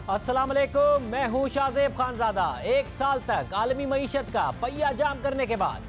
अस्सलाम वालेकुम, मैं हूं शाहजेब खानजादा। एक साल तक आलमी मईशत का पहिया जाम करने के बाद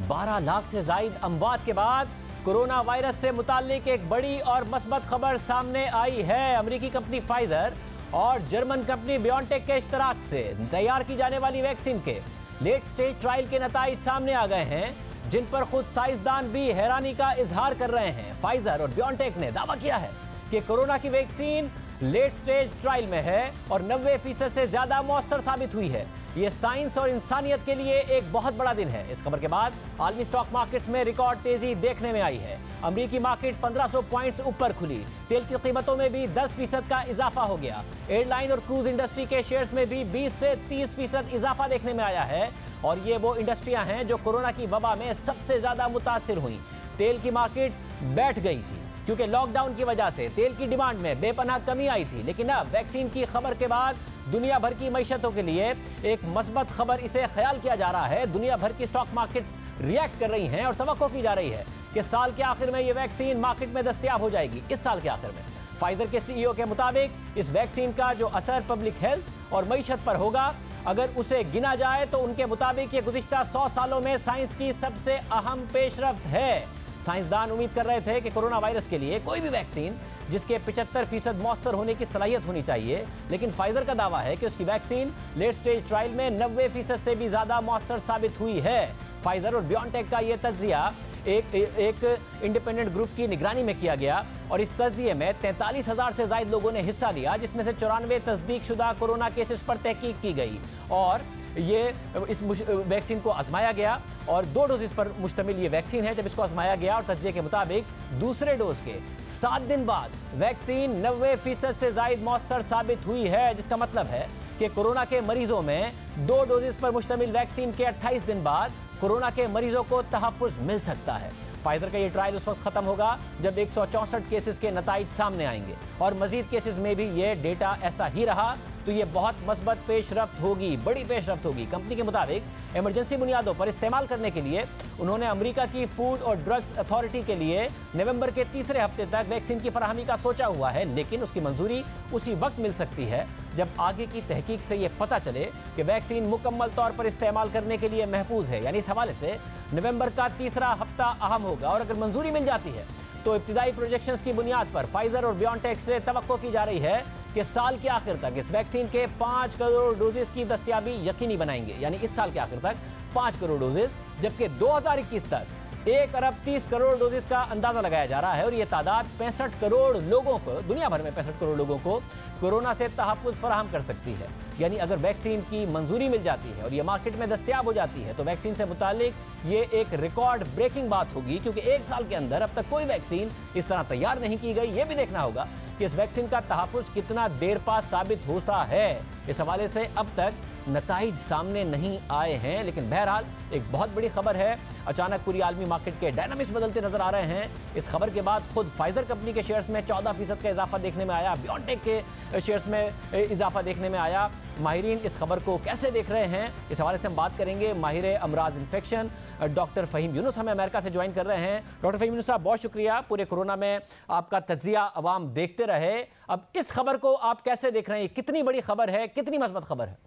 12 लाख से जायद अमवात के बाद कोरोना वायरस से मुताल्लिक एक बड़ी और मस्बत खबर सामने आई है। अमेरिकी कंपनी फाइजर और जर्मन कंपनी बियोनटेक के इश्तराक से तैयार की जाने वाली वैक्सीन के लेट स्टेज ट्रायल के नताइज सामने आ गए हैं, जिन पर खुद साइंसदान भी हैरानी का इजहार कर रहे हैं। फाइजर और बियोनटेक ने दावा किया है कि कोरोना की वैक्सीन लेट स्टेज ट्रायल में है और 90% से ज्यादा मौसर साबित हुई है। यह साइंस और इंसानियत के लिए एक बहुत बड़ा दिन है। इस खबर के बाद आलमी स्टॉक मार्केट्स में रिकॉर्ड तेजी देखने में आई है। अमेरिकी मार्केट 1500 पॉइंट्स ऊपर खुली। तेल की कीमतों में भी 10% का इजाफा हो गया। एयरलाइन और क्रूज इंडस्ट्री के शेयर्स में भी 20 से 30% इजाफा देखने में आया है और ये वो इंडस्ट्रियां हैं जो कोरोना की वबा में सबसे ज्यादा मुतासिर हुई। तेल की मार्केट बैठ गई थी क्योंकि लॉकडाउन की वजह से तेल की डिमांड में बेपनाह कमी आई थी, लेकिन अब वैक्सीन की खबर के बाद दुनिया भर की मईशतों के लिए एक मस्बत खबर इसे ख्याल किया जा रहा है। दुनिया भर की स्टॉक मार्केट्स रिएक्ट कर रही हैं और तवक्को की जा रही है कि साल के आखिर में ये वैक्सीन मार्केट में दस्तयाब हो जाएगी। इस साल के आखिर में फाइजर के सीईओ के मुताबिक इस वैक्सीन का जो असर पब्लिक हेल्थ और मईशत पर होगा, अगर उसे गिना जाए तो उनके मुताबिक ये गुज़िश्ता 100 सालों में साइंस की सबसे अहम पेशरफ्त है। साइंसदान उम्मीद कर रहे थे कि कोरोना वायरस के लिए कोई भी वैक्सीन जिसके 75% मौसर होने की सलाहियत होनी चाहिए, लेकिन फाइजर का दावा है कि उसकी वैक्सीन लेट स्टेज ट्रायल में 90% से भी ज्यादा मौसर साबित हुई है। फाइजर और बियोनटेक का यह तज्जिया एक इंडिपेंडेंट ग्रुप की निगरानी में किया गया और इस तज्जिए में 43,000 से ज्यादा लोगों ने हिस्सा लिया, जिसमें से 94 तस्दीक शुदा कोरोना केसेस पर तहकीक की गई और ये इस वैक्सीन को आजमाया गया और 2 डोजेस पर मुश्तमिल ये वैक्सीन है। जब इसको आजमाया गया और तज्जिए के मुताबिक दूसरे डोज के 7 दिन बाद वैक्सीन 90% से ज्यादा मौसर साबित हुई है, जिसका मतलब है कि कोरोना के मरीजों में 2 डोजेस पर मुश्तमिल वैक्सीन के 28 दिन बाद कोरोना के मरीजों को तहफ़्फ़ुज़ मिल सकता है। फाइजर का ये ट्रायल उस वक्त खत्म होगा जब 164 केसेस के नताइज सामने आएंगे और मजीद केसेस में भी ये डेटा ऐसा ही रहा तो ये बहुत मस्बत पेशरफ्त होगी, बड़ी पेशरफ्त होगी। कंपनी के मुताबिक इमरजेंसी बुनियादों पर इस्तेमाल करने के लिए उन्होंने अमेरिका की फूड और ड्रग्स अथॉरिटी के लिए नवंबर के तीसरे हफ्ते तक वैक्सीन की फराहमी का सोचा हुआ है, लेकिन उसकी मंजूरी उसी वक्त मिल सकती है जब आगे की तहकीक से ये पता चले कि वैक्सीन मुकम्मल तौर पर इस्तेमाल करने के लिए महफूज है। यानी इस हवाले से नवंबर का तीसरा हफ्ता अहम होगा और अगर मंजूरी मिल जाती है तो इब्तिदाई प्रोजेक्शंस की बुनियाद पर फाइजर और बियोनटेक से तवक्को की जा रही है कि साल के आखिर तक इस वैक्सीन के 5 करोड़ डोजेस की दस्तयाबी यकीनी बनाएंगे। यानी इस साल के आखिर तक 5 करोड़ डोजेस, जबकि 2021 तक 1 अरब 30 करोड़ डोजेस का अंदाजा लगाया जा रहा है और यह तादाद 65 करोड़ लोगों को, दुनिया भर में 65 करोड़ लोगों को कोरोना से तहफ़्फ़ुज़ फराहम कर सकती है। यानी अगर वैक्सीन की मंजूरी मिल जाती है और ये मार्केट में दस्तयाब हो जाती है तो वैक्सीन से मुतालिक ये एक रिकॉर्ड ब्रेकिंग बात होगी, क्योंकि 1 साल के अंदर अब तक कोई वैक्सीन इस तरह तैयार नहीं की गई। ये भी देखना होगा कि इस वैक्सीन का तहफ़्फ़ुज़ कितना देर पा साबित होता है। इस हवाले से अब तक नताइज सामने नहीं आए हैं, लेकिन बहरहाल एक बहुत बड़ी खबर है। अचानक पूरी आलमी मार्केट के डायनामिक्स बदलते नजर आ रहे हैं। इस खबर के बाद खुद फाइजर कंपनी के शेयर्स में 14% का इजाफा देखने में आया, बियोनटेक के शेयर्स में इजाफा देखने में आया। माहिरीन इस खबर को कैसे देख रहे हैं, इस हवाले से हम बात करेंगे। माहिर अमराज इन्फेक्शन डॉक्टर फ़हीम यूनुस हमें अमेरिका से ज्वाइन कर रहे हैं। डॉक्टर फ़हीम यूनुस साहब, बहुत शुक्रिया। पूरे कोरोना में आपका तज्जिया अवाम देखते रहे। अब इस खबर को आप कैसे देख रहे हैं? कितनी बड़ी खबर है, कितनी मजबूत खबर है?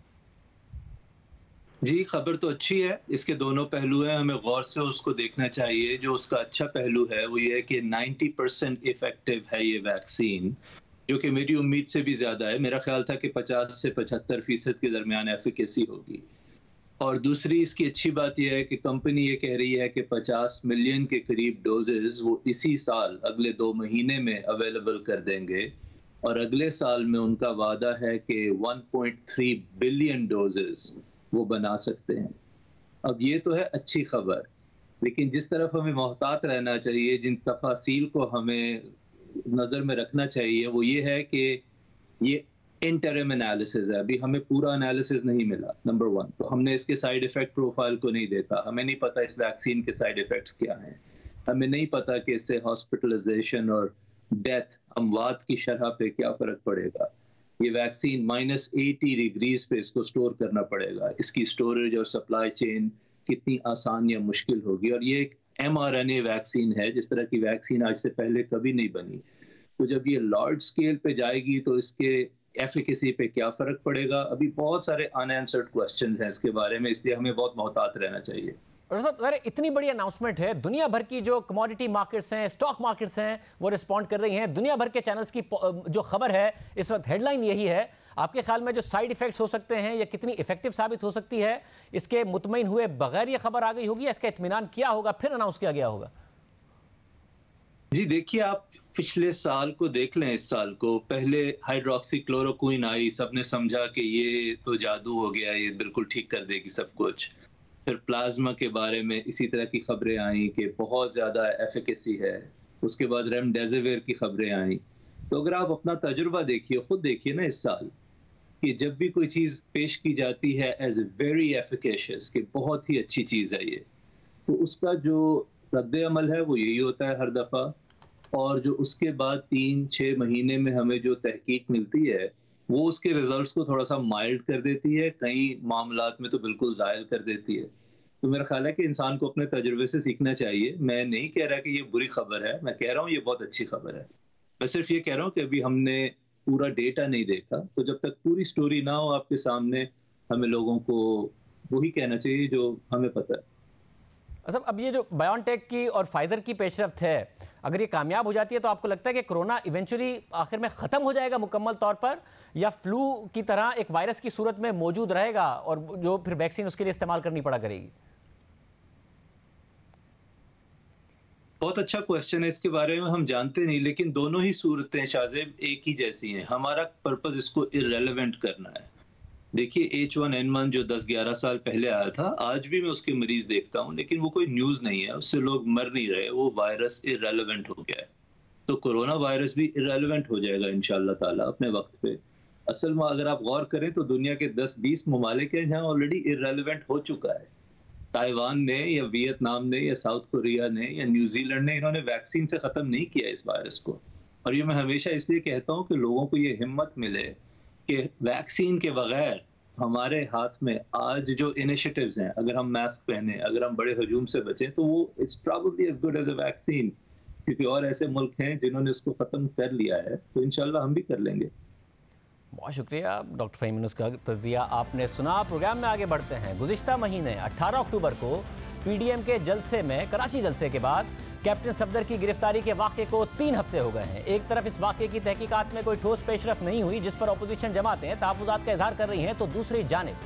जी, खबर तो अच्छी है। इसके दोनों पहलू हैं, हमें गौर से उसको देखना चाहिए। जो उसका अच्छा पहलू है वो ये है कि 90% इफेक्टिव है ये वैक्सीन, जो कि मेरी उम्मीद से भी ज़्यादा है। मेरा ख्याल था कि 50 से 75% के दरमियान एफिकेसी होगी। और दूसरी इसकी अच्छी बात यह है कि कंपनी ये कह रही है कि 50 मिलियन के करीब डोजेज वो इसी साल अगले 2 महीने में अवेलेबल कर देंगे और अगले साल में उनका वादा है कि 1.3 बिलियन डोजेज वो बना सकते हैं। अब ये तो है अच्छी खबर, लेकिन जिस तरफ हमें मोहतात रहना चाहिए, जिन तफासील को हमें नज़र में रखना चाहिए, वो ये है कि ये इंटरिम एनालिसिस है। अभी हमें पूरा एनालिसिस नहीं मिला, नंबर 1। तो हमने इसके साइड इफ़ेक्ट प्रोफाइल को नहीं देखा। हमें नहीं पता इस वैक्सीन के साइड इफ़ेक्ट्स क्या हैं। हमें नहीं पता कि इससे हॉस्पिटलाइजेशन और डेथ, अमवात की शरह पे क्या फ़र्क पड़ेगा। ये वैक्सीन -80 डिग्रीज पे इसको स्टोर करना पड़ेगा। इसकी स्टोरेज और सप्लाई चेन कितनी आसान या मुश्किल होगी। और ये एक mRNA वैक्सीन है, जिस तरह की वैक्सीन आज से पहले कभी नहीं बनी। तो जब ये लार्ज स्केल पे जाएगी तो इसके एफिकेसी पे क्या फ़र्क पड़ेगा? अभी बहुत सारे अनआंसर्ड क्वेश्चंस हैं इसके बारे में, इसलिए हमें बहुत मोहतात रहना चाहिए। और साहब अरे इतनी बड़ी अनाउंसमेंट है, दुनिया भर की जो कमोडिटी मार्केट्स हैं, स्टॉक मार्केट्स हैं, वो रिस्पॉन्ड कर रही हैं। दुनिया भर के चैनल्स की जो खबर है इस वक्त हेडलाइन यही है। आपके ख्याल में जो साइड इफेक्ट्स हो सकते हैं या कितनी इफेक्टिव साबित हो सकती है, इसके मुतमईन हुए बगैर ये खबर आ गई होगी या इसका इत्मीनान किया होगा फिर अनाउंस किया गया होगा? जी देखिए, आप पिछले साल को देख लें, इस साल को पहले हाइड्रोक्सीक्लोरोक्विन आई, सबने समझा कि ये तो जादू हो गया, ये बिल्कुल ठीक कर देगी सब कुछ। फिर प्लाज्मा के बारे में इसी तरह की खबरें आई कि बहुत ज़्यादा एफिकेसी है। उसके बाद रेमडेसिविर की खबरें आई। तो अगर आप अपना तजुर्बा देखिए, खुद देखिए ना इस साल कि जब भी कोई चीज़ पेश की जाती है एज ए वेरी एफिकेशियस, कि बहुत ही अच्छी चीज़ है ये, तो उसका जो रद्द अमल है वो यही होता है हर दफ़ा। और जो उसके बाद 3-6 महीने में हमें जो तहकीक मिलती है वो उसके रिजल्ट्स को थोड़ा सा माइल्ड कर देती है, कई मामलात में तो बिल्कुल ज़ायल कर देती है। तो मेरा ख्याल है कि इंसान को अपने तजुर्बे से सीखना चाहिए। मैं नहीं कह रहा कि ये बुरी खबर है, मैं कह रहा हूँ ये बहुत अच्छी खबर है। मैं सिर्फ ये कह रहा हूँ कि अभी हमने पूरा डेटा नहीं देखा, तो जब तक पूरी स्टोरी ना हो आपके सामने, हमें लोगों को वही कहना चाहिए जो हमें पता है। मतलब अब ये जो बायोनटेक की और फाइजर की पेशरफ्त है, अगर ये कामयाब हो जाती है तो आपको लगता है कि कोरोना इवेंचुअली आखिर में ख़त्म हो जाएगा मुकम्मल तौर पर, या फ्लू की तरह एक वायरस की सूरत में मौजूद रहेगा और जो फिर वैक्सीन उसके लिए इस्तेमाल करनी पड़ा करेगी? बहुत अच्छा क्वेश्चन है, इसके बारे में हम जानते नहीं, लेकिन दोनों ही सूरतें शाहजेब एक ही जैसी हैं। हमारा पर्पस इसको इररेलेवेंट करना है। देखिए H1N1 जो 10-11 साल पहले आया था, आज भी मैं उसके मरीज देखता हूं, लेकिन वो कोई न्यूज़ नहीं है, उससे लोग मर नहीं रहे, वो वायरस इररेलेवेंट हो गया है। तो कोरोना वायरस भी इररेलेवेंट हो जाएगा इंशाल्लाह ताला अपने वक्त पे। असल में अगर आप गौर करें तो दुनिया के 10-20 ममालिक हैं जहाँ ऑलरेडी इररेलेवेंट हो चुका है। ताइवान ने या वियतनाम ने या साउथ कोरिया ने या न्यूजीलैंड ने, इन्होंने वैक्सीन से ख़त्म नहीं किया इस वायरस को। और ये मैं हमेशा इसलिए कहता हूँ कि लोगों को ये हिम्मत मिले कि वैक्सीन के बगैर हमारे हाथ में आज जो इनिशिएटिव्स हैं, अगर हम मास्क पहने, अगर हम बड़े हजूम से बचें, तो वो it's probably as good as a vaccine, क्योंकि और ऐसे मुल्क हैं जिन्होंने उसको ख़त्म कर लिया है, तो इंशाल्लाह हम भी कर लेंगे। बहुत शुक्रिया डॉक्टर फ़हीम यूनुस का तज़किया आपने सुना। प्रोग्राम में आगे बढ़ते हैं। गुज़िश्ता महीने 18 अक्टूबर को PDM के जलसे में, कराची जलसे के बाद कैप्टन सफदर की गिरफ्तारी के वाक़े को 3 हफ्ते हो गए हैं। एक तरफ इस वाक़े की तहकीकात में कोई ठोस पेशरफ नहीं हुई, जिस पर अपोजिशन जमातें तहफ़्फ़ुज़ात का इजहार कर रही हैं, तो दूसरी जानिब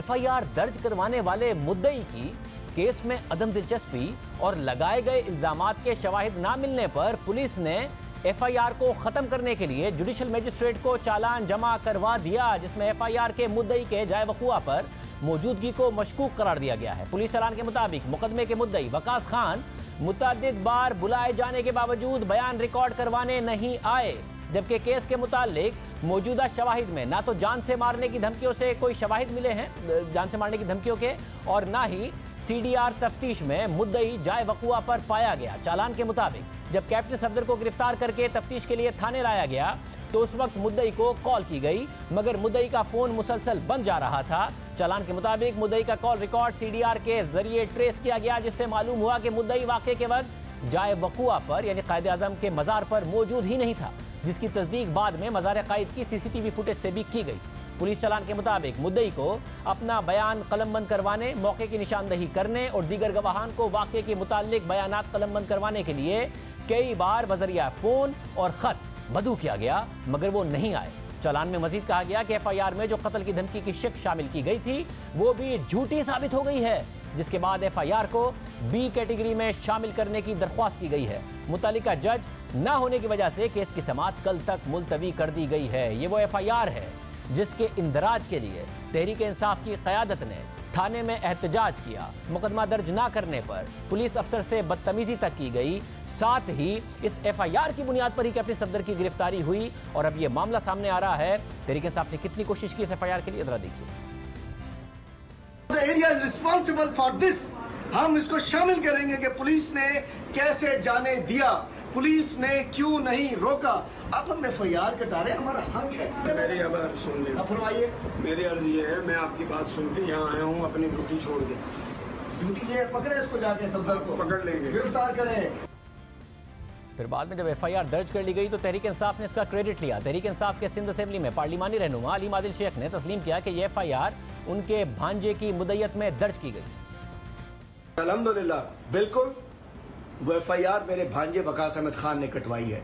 FIR दर्ज करवाने वाले मुद्दई की केस में अदम दिलचस्पी और लगाए गए इल्ज़ामात के शवाहिद ना मिलने पर पुलिस ने FIR को ख़त्म करने के लिए जुडिशल मजिस्ट्रेट को चालान जमा करवा दिया, जिसमें FIR के मुद्दई के जाए वक़ुआ पर मौजूदगी को मशकूक करार दिया गया है। पुलिस चालान के मुताबिक मुकदमे के मुद्दई वकास खान मुतअद्दिद बार बुलाए जाने के बावजूद बयान रिकॉर्ड करवाने नहीं आए, जबकि केस के मुतालिक मौजूदा शवाहिद में ना तो जान से मारने की धमकियों से कोई शवाहिद मिले हैं, जान से मारने की धमकियों के, और ना ही CDR तफ्तीश में मुद्दई जाए वक़ुआ पर पाया गया। चालान के मुताबिक जब कैप्टन सफदर को गिरफ्तार करके तफ्तीश के लिए थाने लाया गया तो उस वक्त मुद्दई को कॉल की गई, मगर मुद्दई का फोन मुसलसल बंद जा रहा था। चालान के मुताबिक मुद्दई का कॉल रिकॉर्ड CDR के जरिए ट्रेस किया गया, जिससे मालूम हुआ कि मुद्दई वाक़े के वक्त जाए वक़ुआ पर यानी कायद आज़म के मज़ार पर मौजूद ही नहीं था, जिसकी तस्दीक बाद में मज़ार कायद की CCTV फुटेज से भी की गई। पुलिस चालान के मुताबिक मुद्दई को अपना बयान कलमबंद करवाने, मौके की निशानदही करने और दीगर गवाहान को वाक़े के मुतालिक बयानात कलमबंद करवाने के लिए कई बार बजरिया फ़ोन और ख़त मदऊ किया गया, मगर वो नहीं आए। चालान में मजीद कहा गया कि FIR में जो कत्ल की धमकी की शिक शामिल की गई थी वो भी झूठी साबित हो गई है, जिसके बाद FIR को B कैटेगरी में शामिल करने की दरख्वास्त की गई है। मुतल्लिका जज ना होने की वजह से केस की समाअत कल तक मुलतवी कर दी गई है। ये वो FIR है जिसके इंदराज के लिए तहरीक इंसाफ की क़यादत ने थाने में एहतजाज किया। मुकदमा दर्ज ना करने पर पुलिस अफसर से बदतमीजी तक की गई, साथ ही इस FIR की बुनियाद पर ही कैप्टन सफदर की गिरफ्तारी हुई और अब ये मामला सामने आ रहा है। तहरीक इंसाफ ने कितनी कोशिश की इस FIR के लिए, जरा देखिए। The area is responsible for this। हम इसको शामिल करेंगे कि पुलिस ने कैसे जाने दिया, पुलिस ने क्यों नहीं रोका। आप हम FIR कटा रहे, हमारा हक है। मेरी अब अर्ज सुन ले। फरमाइए। मेरी अर्ज ये है, मैं आपकी बात सुन के यहाँ आया हूँ अपनी ड्यूटी छोड़ के। ड्यूटी ये पकड़े इसको, जाके सफदर को पकड़ लेंगे, गिरफ्तार करें। फिर बाद में जब एफआईआर दर्ज कर ली गई तो तहरीक इंसाफ ने इसका क्रेडिट लिया। तहरीक इंसाफ के सिंध असेंबली में पार्लिमानी रहनुमा अली आदिल शेख ने तस्लीम किया कि यह एफआईआर उनके भांजे की मुद्दत में दर्ज की गई। अल्हम्दुलिल्लाह बिल्कुल वो एफआईआर मेरे भांजे वकास अहमद खान ने कटवाई है।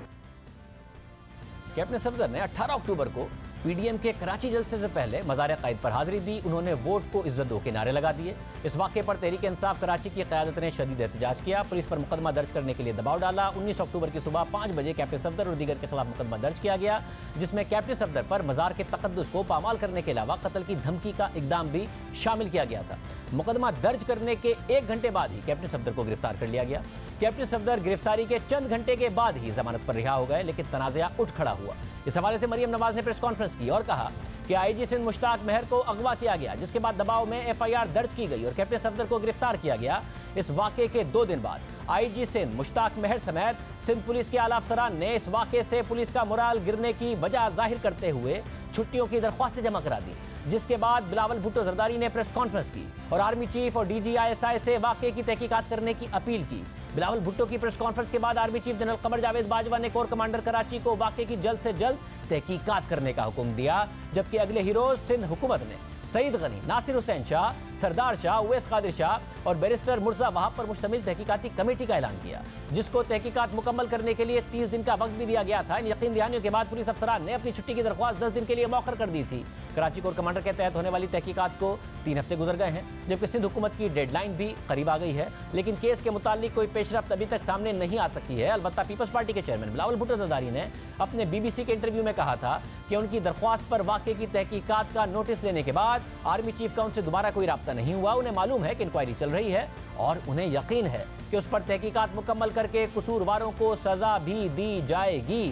कैप्टन सफदर ने 18 अक्टूबर को पीडीएम के कराची जलसे से पहले मज़ार क़ायद पर हाजिरी दी। उन्होंने वोट को इज्जत दो के नारे लगा दिए। इस वाक़े पर तहरीक इंसाफ कराची की क़यादत ने शदीद एहतजाज किया, पुलिस पर मुकदमा दर्ज करने के लिए दबाव डाला। 19 अक्टूबर की सुबह 5 बजे कैप्टन सफदर और दीगर के खिलाफ मुकदमा दर्ज किया गया, जिसमें कैप्टन सफदर पर मज़ार के तक़द्दुस को पामाल करने के अलावा कत्ल की धमकी का इक़दाम भी शामिल किया गया था। मुकदमा दर्ज करने के 1 घंटे बाद ही कैप्टन सफदर को गिरफ्तार कर लिया गया। कैप्टन सफदर गिरफ्तारी के चंद घंटे के बाद ही जमानत पर रिहा हो गए, लेकिन तनाज़ा उठ खड़ा हुआ। इस हवाले से मरियम नवाज ने प्रेस कॉन्फ्रेंस की और कहा कि आईजी सिंध मुश्ताक महर को अगवा किया गया, जिसके बाद दबाव में एफआईआर दर्ज की गई और कैप्टन सफदर को गिरफ्तार किया गया। इस वाक़े के 2 दिन बाद आईजी सिंध मुश्ताक महर समेत सिंध पुलिस के आला अफसरान ने इस वाक़े से पुलिस का मोराल गिरने की वजह जाहिर करते हुए छुट्टियों की दरख्वास्तें जमा करा दी, जिसके बाद बिलावल भुट्टो जरदारी ने प्रेस कॉन्फ्रेंस की और आर्मी चीफ और DGISI से वाक़े की तहकीकात करने की अपील की। बिलावल भुट्टो की प्रेस कॉन्फ्रेंस के बाद army chief general Qamar Javed Bajwa ने कोर कमांडर कराची को वाक़े की जल्द से जल्द तहकीकात करने का हुक्म दिया, जबकि अगले ही रोज सिंध हुकूमत ने सईद गनी, नासिर हुसैन शाह, सरदार शाह, उवैस कादिर शाह और बैरिस्टर मुर्तज़ा वहाब पर मुश्तमिल तहकीकाती कमेटी का ऐलान किया, जिसको तहकीकात मुकम्मल करने के लिए 30 दिन का वक्त भी दिया गया था। इन यकीन दहानियों के बाद पुलिस अफसरान ने अपनी छुट्टी की दरख्वास्त 10 दिन के लिए मौखर कर दी थी। कराची कोर कमांडर के तहत होने वाली तहकीकात को 3 हफ्ते गुजर गए हैं, जबकि सिंध हुकूमत की डेडलाइन भी करीब आ गई है, लेकिन केस के मुताल्लिक कोई पेशरफ्त अभी तक सामने नहीं आ सकी है। अलबत्ता पीपल्स पार्टी के चेयरमैन बिलावल भुट्टो जरदारी ने अपने BBC के इंटरव्यू में कहा था कि उनकी दरख्वास्त पर वाक़े की तहकीकात का नोटिस लेने के बाद आर्मी चीफ का उनसे दोबारा कोई राब्ता नहीं हुआ। उन्हें मालूम है कि इंक्वायरी चल रही है और उन्हें यकीन है कि उस पर तहकीकात मुकम्मल करके कसूरवारों को सजा भी दी जाएगी।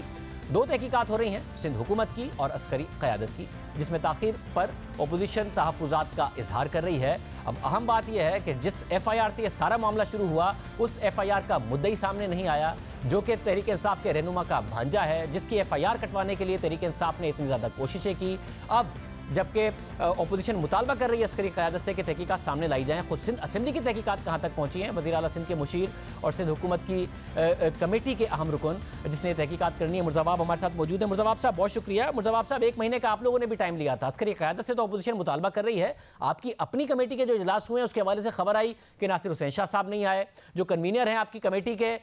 2 तहकीकात हो रही हैं, सिंध हुकूमत की और अस्करी क़यादत की, जिसमें ताख़ीर पर अपोजिशन तहफ़्फ़ुज़ात का इजहार कर रही है। अब अहम बात यह है कि जिस FIR से ये सारा मामला शुरू हुआ, उस FIR का मुद्दई सामने नहीं आया, जो कि तहरीक इंसाफ के रहनुमा का भांजा है, जिसकी FIR कटवाने के लिए तहरीक इंसाफ ने इतनी ज़्यादा कोशिशें की। अब जबकि अपोजिशन मुतालबा कर रही है अस्करी क़यादत से कि तहकीकात सामने लाई जाएँ। खुद सिंध असेंबली की तहकीकात कहाँ तक पहुँची है, वज़ीर आला सिंध के मुशीर और सिंध हुकूमत की कमेटी के अहम रुकन जिसने तहकीकात करनी है, मुर्ज़ावाब हमारे साथ मौजूद है। मुर्ज़ावाब साहब बहुत शुक्रिया। मुर्ज़ावाब साहब, 1 महीने का आप लोगों ने भी टाइम लिया था, अस्करी क़यादत से तो अपोजिशन मुतालबा कर रही है। आपकी अपनी कमेटी के जो इजलास हुए हैं उसके हवाले से खबर आई कि नासिर हुसैन शाह साहब नहीं आए, जो कन्वीनर हैं आपकी कमेटी के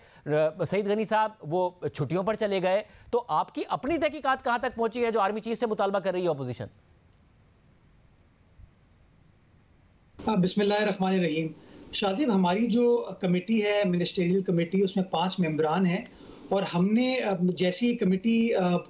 सईद गनी साहब वो छुट्टियों पर चले गए, तो आपकी अपनी तहकीकात कहाँ तक पहुँची है जो आर्मी चीफ से मुतालबा कर रही है अपोजिशन? बिस्मिल्लाहिर्रहमानिर्रहीम। शाजिब, हमारी जो कमेटी है मिनिस्टेरियल कमेटी, उसमें 5 मेंबरान हैं और हमने जैसी कमेटी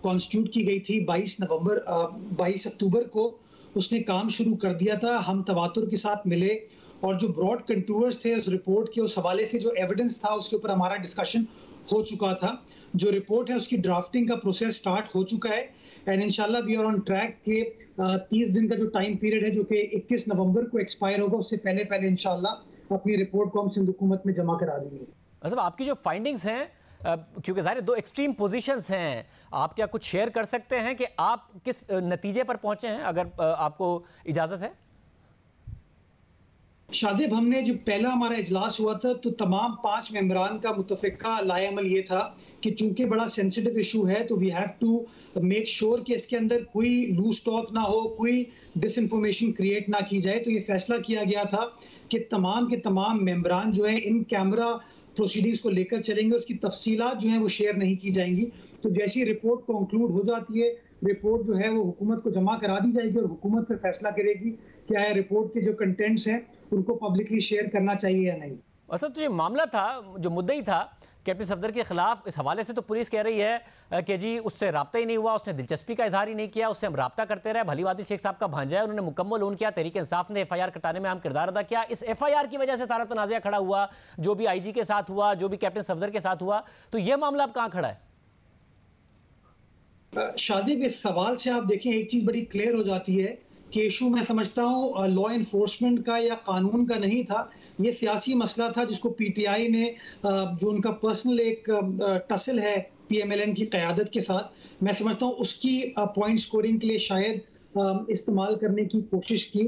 कॉन्स्टिट्यूट की गई थी 22 अक्टूबर को उसने काम शुरू कर दिया था। हम तवातुर के साथ मिले और जो ब्रॉड कंटूर्स थे उस रिपोर्ट के, उस हवाले से जो एविडेंस था उसके ऊपर हमारा डिस्कशन हो चुका था। जो रिपोर्ट है उसकी ड्राफ्टिंग का प्रोसेस स्टार्ट हो चुका है एंड इंशाल्लाह वी आर ऑन ट्रैक के 30 दिन का जो टाइम पीरियड है जो कि 21 नवंबर को एक्सपायर होगा, उससे पहले इंशाल्लाह अपनी रिपोर्ट को हम सिंध हुकूमत में जमा करा देंगे। मतलब आपकी जो फाइंडिंग्स हैं, क्योंकि ज़ाहिर 2 एक्सट्रीम पोजीशंस हैं, आप क्या कुछ शेयर कर सकते हैं कि आप किस नतीजे पर पहुंचे हैं, अगर आपको इजाज़त है? शाजिब, हमने जब पहला हमारा इजलास हुआ था तो तमाम 5 मेंबरान का मुतफ़िक़ा लाएअमल ये था कि चूंकि बड़ा सेंसिटिव इशू है तो we have to make sure कि इसके अंदर कोई लूज टॉक ना हो, कोई डिसइंफॉर्मेशन क्रिएट ना की जाए। तो ये फैसला किया गया था कि तमाम के तमाम मेंबरान जो है इन कैमरा प्रोसीडिंग्स को लेकर चलेंगे, उसकी तफसीलात जो है वो शेयर नहीं की जाएंगी। तो जैसी रिपोर्ट कंक्लूड हो जाती है, रिपोर्ट जो है वो हुकूमत को जमा करा दी जाएगी और हुकूमत फिर फैसला करेगी क्या है रिपोर्ट के जो कंटेंट्स हैं उनको पब्लिकली शेयर करना चाहिए या नहीं। अच्छा, तो ये मामला था, जो मुद्दई था कैप्टन सफदर के खिलाफ, इस हवाले से तो पुलिस कह रही है कि जी उससे रब्ता ही नहीं हुआ, उसने दिलचस्पी का इजहार ही नहीं किया, उससे हम रब्ता करते रहे। भली आदिल शेख साहब का भांजा है, उन्होंने मुकम्मल लोन किया, तहरीक इंसाफ ने FIR कटाने में अहम किरदार अदा किया। इस FIR की वजह से सारा तनाज़ा खड़ा हुआ, जो भी IG के साथ हुआ, जो भी कैप्टन सफदर के साथ हुआ, तो ये मामला अब कहाँ खड़ा है? शाजिब, इस सवाल से आप देखें एक चीज बड़ी क्लियर हो जाती है कि इशू मैं समझता हूँ लॉ इन्फोर्समेंट का या कानून का नहीं था, ये सियासी मसला था जिसको PTI ने जो उनका पर्सनल एक टसल है PMLN की क़यादत के साथ, मैं समझता हूँ उसकी पॉइंट स्कोरिंग के लिए शायद इस्तेमाल करने की कोशिश की।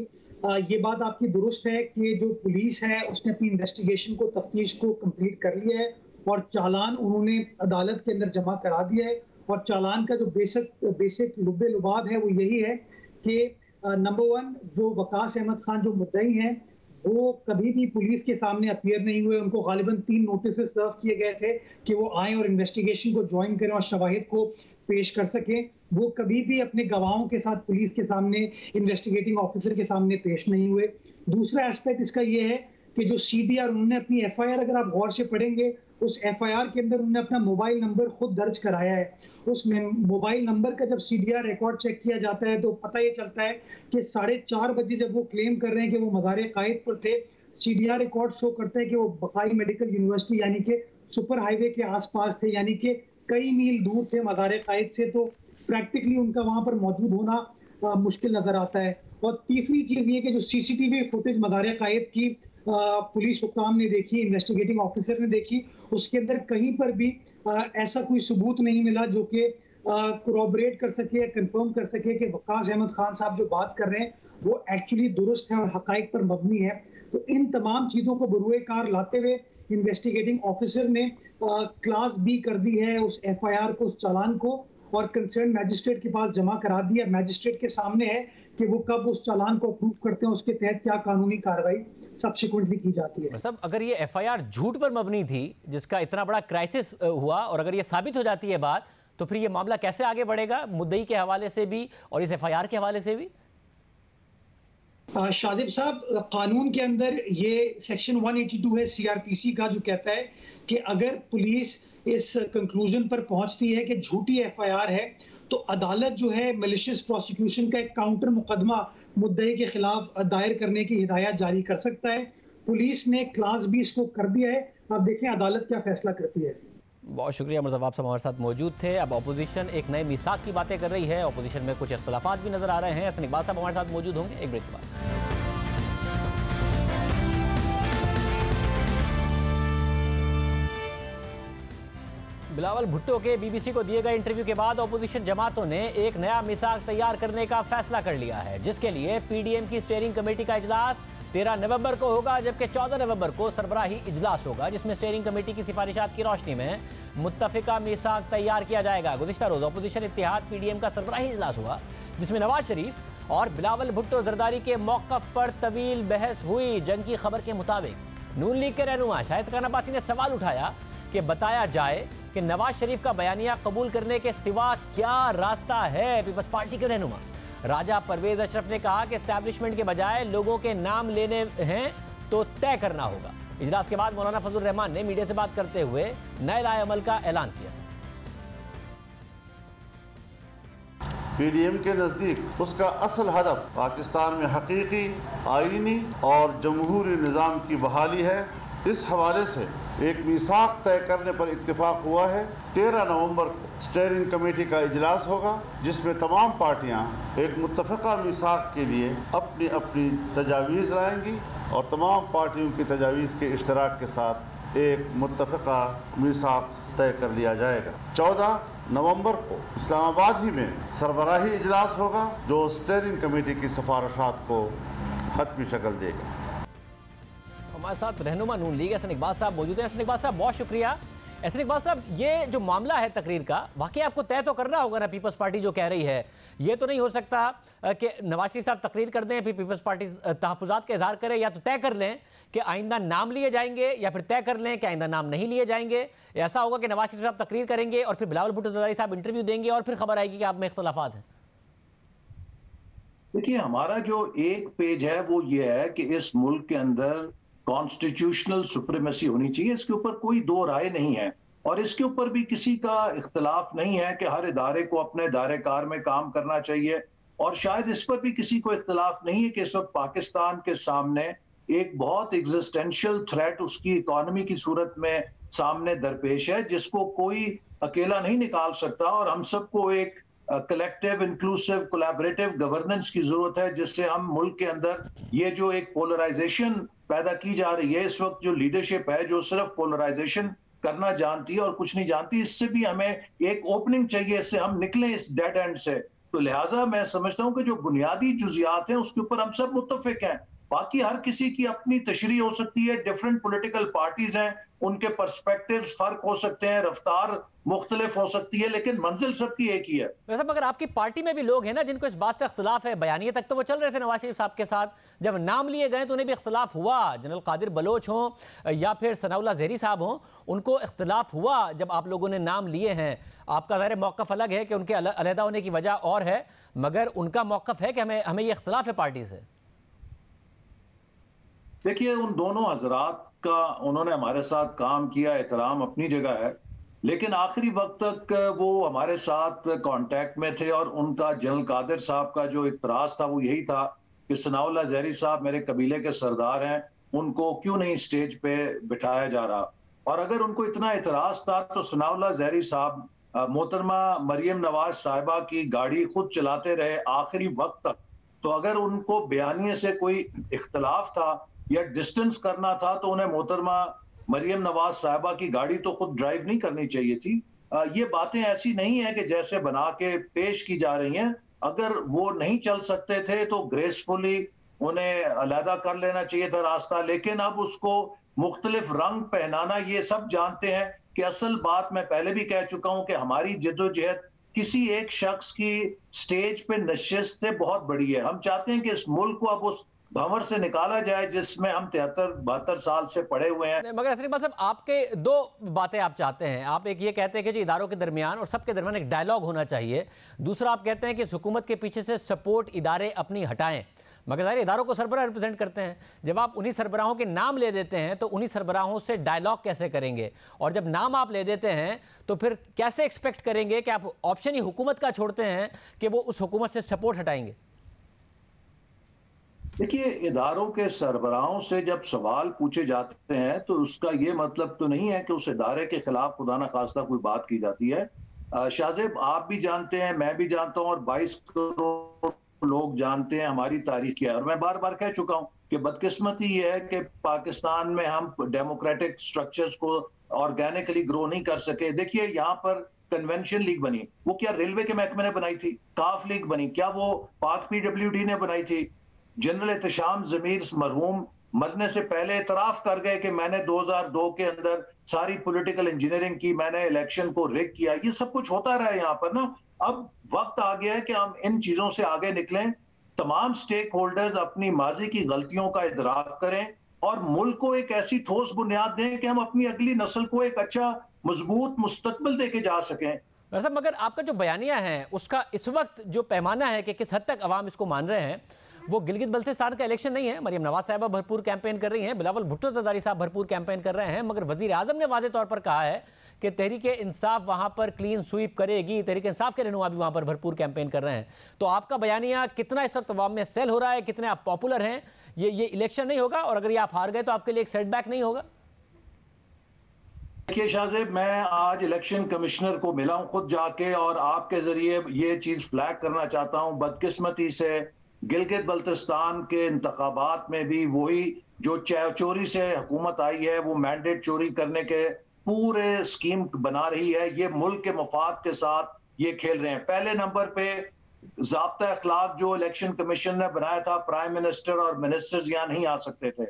ये बात आपकी दुरुस्त है कि जो पुलिस है उसने अपनी इन्वेस्टिगेशन को, तफ्तीश को कंप्लीट कर लिया है और चालान उन्होंने अदालत के अंदर जमा करा दिया है। और चालान का जो बेसिक लुब्बे लुबाब है वो यही है कि नंबर 1, जो वकास अहमद खान जो मुद्दई हैं वो कभी भी पुलिस के सामने अपीयर नहीं हुए। उनको गालिबन 3 नोटिस सर्व किए गए थे कि वो आए और इन्वेस्टिगेशन को ज्वाइन करें और शवाहिद को पेश कर सकें। वो कभी भी अपने गवाहों के साथ पुलिस के सामने, इन्वेस्टिगेटिंग ऑफिसर के सामने पेश नहीं हुए। दूसरा एस्पेक्ट इसका ये है कि जो CDR उन्होंने अपनी FIR, अगर आप गौर से पढ़ेंगे, उस FIR के अंदर उन्होंने अपना मोबाइल नंबर खुद दर्ज कराया है। उस मोबाइल नंबर का जब CDR रिकॉर्ड चेक किया जाता है तो पता ये चलता है कि 4:30 बजे जब वो क्लेम कर रहे हैं कि वो मज़ार-ए-कायद पर थे, CDR रिकॉर्ड शो करता है कि वो बकाई मेडिकल यूनिवर्सिटी यानी कि सुपर हाईवे के आसपास थे, यानी कि कई मील दूर थे मज़ार-ए-कायद से। तो प्रैक्टिकली उनका वहाँ पर मौजूद होना मुश्किल नज़र आता है। और तीसरी चीज़ ये कि जो CCTV फुटेज मज़ार-ए-कायद की पुलिस हुक्काम ने देखी, इन्वेस्टिगेटिंग ऑफिसर ने देखी, उसके अंदर कहीं पर भी ऐसा कोई सबूत नहीं मिला जो कि कोरॉबरेट कर सके, कंफर्म कर सके कि वकास अहमद खान साहब जो बात कर रहे हैं वो एक्चुअली दुरुस्त है और हकाइक पर मबनी है। तो इन तमाम चीज़ों को बरूए कार लाते हुए इन्वेस्टिगेटिंग ऑफिसर ने क्लास B कर दी है उस FIR को, उस चालान को, और कंसर्न मैजिस्ट्रेट के पास जमा करा दिया। मैजिस्ट्रेट के सामने है कि वो कब उस चालान को अप्रूव करते हैं, उसके तहत क्या कानूनी कार्रवाई सब्सिक्वेंटली की जाती है। मतलब अगर ये FIR झूठ पर मबनी थी, जिसका इतना बड़ा क्राइसिस हुआ, और अगर ये साबित हो जाती है बात, तो फिर ये मामला कैसे आगे बढ़ेगा, मुद्दई के हवाले से भी और इस FIR के हवाले से भी? शादिब साहब, कानून के अंदर ये सेक्शन 182 है CRPC का, जो कहता है कि अगर पुलिस इस कंक्लूजन पर पहुंचती है कि झूठी FIR है तो अदालत जो है मैलिशियस प्रोसिक्यूशन का एक काउंटर मुकदमा मुद्दई के खिलाफ दायर करने की हिदायत जारी कर सकता है। पुलिस ने क्लास B इसको कर दिया है। अब देखें अदालत क्या फैसला करती है। बहुत शुक्रिया मुर्तज़ा साहब हमारे साथ मौजूद थे। अब अपोजिशन एक नए मिसाक की बातें कर रही है, अपोजिशन में कुछ इख्तलाफात भी नजर आ रहे हैं। हसन इकबाल साहब हमारे साथ मौजूद होंगे एक ब्रेक के बाद। बिलावल भुट्टो के BBC को दिए गए इंटरव्यू के बाद अपोजिशन जमातों ने एक नया मिसाक तैयार करने का फैसला कर लिया है, जिसके लिए PDM की स्टीयरिंग कमेटी का इजलास 13 नवंबर को होगा, जबकि 14 नवंबर को सरबराही इजलास होगा, जिसमें स्टीयरिंग कमेटी की सिफारिशात की रोशनी में मुत्तफिका मिसाक तैयार किया जाएगा। गुज़िश्ता रोज अपोजिशन इत्तेहाद PDM का सरबराही इजलास हुआ, जिसमें नवाज शरीफ और बिलावल भुट्टो जरदारी के मौक़िफ़ पर तवील बहस हुई। जंग की खबर के मुताबिक नून लीग के रहनुमा शाहिद खान अब्बासी ने सवाल उठाया कि बताया जाए कि नवाज शरीफ का बयानिया कबूल करने के सिवा क्या रास्ता है। पीपल्स पार्टी के रहनुमा राजा परवेज अशरफ ने कहा कि एस्टैब्लिशमेंट के बजाय लोगों के नाम लेने हैं तो तय करना होगा। इजलास के बाद मौलाना फजल रहमान ने मीडिया से बात करते हुए नए लाए अमल का ऐलान किया। PDM के नज़दीक उसका असल हदफ पाकिस्तान में हकीकी, आईनी और जमहूरी निज़ाम की बहाली है। इस हवाले से एक मिसाक तय करने पर इत्तेफाक हुआ है। 13 नवंबर को स्टीयरिंग कमेटी का इजलास होगा, जिसमें तमाम पार्टियां एक मुत्तफ़िका मिसाक के लिए अपनी अपनी तजावीज़ लाएंगी और तमाम पार्टियों की तजावीज़ के इश्तराक के साथ एक मुत्तफ़िका मिसाक तय कर लिया जाएगा। 14 नवंबर को इस्लामाबाद ही में सरबराही इजलास होगा, जो स्टीयरिंग कमेटी की सिफारिशात को हतमी शक्ल देगा। हमारे साथ रहनुमा नून लीग हसन इकबाल साहब मौजूद हैं। हसन इकबाल साहब बहुत शुक्रिया। हसन इकबाल साहब, ये जो मामला है तकरीर का, वाकई आपको तय तो करना होगा ना। पीपल्स पार्टी जो कह रही है, ये तो नहीं हो सकता कि नवाज शरीफ साहब तकरीर कर दें फिर पीपल्स पार्टी तहफ़्फ़ुज़ात का इज़हार करे, या तो तय कर लें कि आइंदा नाम लिए जाएंगे या फिर तय कर लें कि आइंदा नाम नहीं लिए जाएंगे। ऐसा होगा कि नवाज शरीफ साहब तकरीर करेंगे और फिर बिलावल भुट्टो जरदारी साहब इंटरव्यू देंगे और फिर खबर आएगी कि आप में इख्तलाफात हैं। देखिए, हमारा जो एक पेज है वो ये है कि इस मुल्क के अंदर कॉन्स्टिट्यूशनल सुप्रीमेसी होनी चाहिए। इसके ऊपर कोई दो राय नहीं है और इसके ऊपर भी किसी का इख्तलाफ नहीं है कि हर इदारे को अपने दायरे कार में काम करना चाहिए। और शायद इस पर भी किसी को इख्तलाफ नहीं है कि इस वक्त पाकिस्तान के सामने एक बहुत एग्जिस्टेंशियल थ्रेट उसकी इकॉनमी की सूरत में सामने दरपेश है, जिसको कोई अकेला नहीं निकाल सकता। और हम सबको एक कलेक्टिव, इंक्लूसिव, कोलैबोरेटिव गवर्नेंस की जरूरत है, जिससे हम मुल्क के अंदर ये जो एक पोलराइजेशन पैदा की जा रही है, इस वक्त जो लीडरशिप है जो सिर्फ पोलराइजेशन करना जानती है और कुछ नहीं जानती, इससे भी हमें एक ओपनिंग चाहिए, इससे हम निकलें इस डेड एंड से। तो लिहाजा मैं समझता हूं कि जो बुनियादी जुजियात हैं उसके ऊपर हम सब मुत्तफिक हैं। बाकी हर किसी की अपनी तशरीह हो सकती है, डिफरेंट पॉलिटिकल पार्टीज हैं, उनके पर्सपेक्टिव्स फर्क हो सकते हैं, रफ्तार मुख्तलिफ हो सकती है, लेकिन मंजिल सबकी एक ही है। वैसे मगर आपकी पार्टी में भी लोग हैं ना जिनको इस बात से इख्तलाफ है। बयानिए तक तो वो चल रहे थे नवाज शरीफ साहब के साथ, जब नाम लिए गए तो उन्हें भी इख्तलाफ हुआ। जनरल कादिर बलोच हों या फिर सनाउल्लाह ज़हरी साहब हों, उनको इख्तलाफ हुआ जब आप लोगों ने नाम लिए हैं। आपका ज़ाहिर मौक़िफ़ अलग है कि उनके अलहदा होने की वजह और है, मगर उनका मौक़िफ़ है कि हमें ये इख्तलाफ है पार्टी से। देखिए, उन दोनों हजरात का उन्होंने हमारे साथ काम किया, एहतराम अपनी जगह है, लेकिन आखिरी वक्त तक वो हमारे साथ कांटेक्ट में थे और उनका जनरल कादिर साहब का जो इतराज था वो यही था कि सनाउल्लाह ज़हरी साहब मेरे कबीले के सरदार हैं, उनको क्यों नहीं स्टेज पे बिठाया जा रहा। और अगर उनको इतना इतराज था तो सनाउल्लाह ज़हरी साहब मोहतरमा मरियम नवाज साहिबा की गाड़ी खुद चलाते रहे आखिरी वक्त तक। तो अगर उनको बयानिए से कोई इख्तलाफ था या डिस्टेंस करना था तो उन्हें मोहतरमा मरियम नवाज साहिबा की गाड़ी तो खुद ड्राइव नहीं करनी चाहिए थी। ये बातें ऐसी नहीं है कि जैसे बना के पेश की जा रही हैं। अगर वो नहीं चल सकते थे तो ग्रेसफुली उन्हें अलहदा कर लेना चाहिए था रास्ता, लेकिन अब उसको मुख्तलिफ रंग पहनाना, ये सब जानते हैं कि असल बात मैं पहले भी कह चुका हूं कि हमारी जद्दोजहद किसी एक शख्स की स्टेज पे नशिस्त से बहुत बड़ी है। हम चाहते हैं कि इस मुल्क को अब उस भंवर से निकाला जाए जिसमें हम 73-72 साल से पड़े हुए हैं। मगर असली बात साहब, आपके दो बातें आप चाहते हैं। आप एक ये कहते हैं कि जी इदारों के दरमियान और सबके दरमियान एक डायलॉग होना चाहिए। दूसरा आप कहते हैं कि हुकूमत के पीछे से सपोर्ट इदारे अपनी हटाएं, मगर ज़ाहिर इदारों को सरबराह रिप्रेजेंट करते हैं। जब आप उन्हीं सरबराहों के नाम ले देते हैं तो उन्हीं सरबराहों से डायलॉग कैसे करेंगे? और जब नाम आप ले देते हैं तो फिर कैसे एक्सपेक्ट करेंगे कि आप ऑप्शन ही हुकूमत का छोड़ते हैं कि वो उस हुकूमत से सपोर्ट हटाएंगे? देखिए, इदारों के सरबराहों से जब सवाल पूछे जाते हैं तो उसका ये मतलब तो नहीं है कि उस इदारे के खिलाफ खुदा न खास्ता कोई बात की जाती है। शाहजेब, आप भी जानते हैं, मैं भी जानता हूं और 22 करोड़ लोग जानते हैं हमारी तारीख क्या है। और मैं बार बार कह चुका हूं कि बदकिस्मती ये है कि पाकिस्तान में हम डेमोक्रेटिक स्ट्रक्चर्स को ऑर्गेनिकली ग्रो नहीं कर सके। देखिए, यहाँ पर कन्वेंशन लीग बनी, वो क्या रेलवे के महकमे ने बनाई थी? काफ लीग बनी, क्या वो पाक PWD ने बनाई थी? जनरल एहतशाम ज़मीर मरहूम मरने से पहले इतराफ कर गए कि मैंने 2002 के अंदर सारी पॉलिटिकल इंजीनियरिंग की, मैंने इलेक्शन को रिग किया। ये सब कुछ होता रहा है यहाँ पर ना। अब वक्त आ गया है कि हम इन चीजों से आगे निकलें। तमाम स्टेक होल्डर्स अपनी माजी की गलतियों का इदराक करें और मुल्क को एक ऐसी ठोस बुनियाद दें कि हम अपनी अगली नस्ल को एक अच्छा मजबूत मुस्तकबिल देके जा सकें। वैसे मगर आपका जो बयानिया है उसका इस वक्त जो पैमाना है कि किस हद तक अवाम इसको मान रहे हैं, वो गिलगित बल्तिस्तान का इलेक्शन नहीं है। मरियम नवाज साहिबा भरपूर कैंपेन कर रही हैं, बिलावल भुट्टो ज़रदारी साहब भरपूर कैंपेन कर रहे हैं, मगर वजीर आजम ने वाज़े तौर पर कहा है कि तहरीके इंसाफ वहां पर क्लीन स्वीप करेगी। तहरीके इंसाफ के रहनुमा भी वहां पर भरपूर कैंपेन कर रहे हैं। तो आपका बयानिया कितना इस वक्त अवाम में सेल हो रहा है, कितने आप पॉपुलर हैं? ये इलेक्शन नहीं होगा और अगर ये आप हार गए तो आपके लिए एक सेटबैक नहीं होगा? देखिए शाहजेब, मैं आज इलेक्शन कमिश्नर को मिला हूं खुद जाके और आपके जरिए ये चीज फ्लैग करना चाहता हूं। बदकिस्मती से गिलगित बल्तिस्तान के इंतखाबात में भी वही जो चोरी से हुकूमत आई है, वो मैंडेट चोरी करने के पूरे स्कीम बना रही है। ये मुल्क के मफाद के साथ ये खेल रहे हैं। पहले नंबर पे ज़ाब्ता अखलाक जो इलेक्शन कमीशन ने बनाया था, प्राइम मिनिस्टर और मिनिस्टर्स यहाँ नहीं आ सकते थे।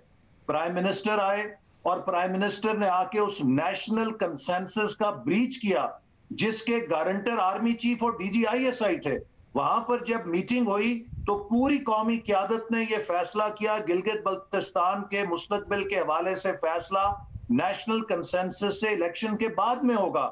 प्राइम मिनिस्टर आए और प्राइम मिनिस्टर ने आके उस नेशनल कंसेंसस का ब्रीच किया जिसके गारंटर आर्मी चीफ और DGISI थे। वहां पर जब मीटिंग हुई तो पूरी कौमी क़यादत ने यह फैसला किया गिलगित बल्तिस्तान के मुस्तकबिल के हवाले से फैसला नेशनल कंसेंसस से इलेक्शन के बाद में होगा।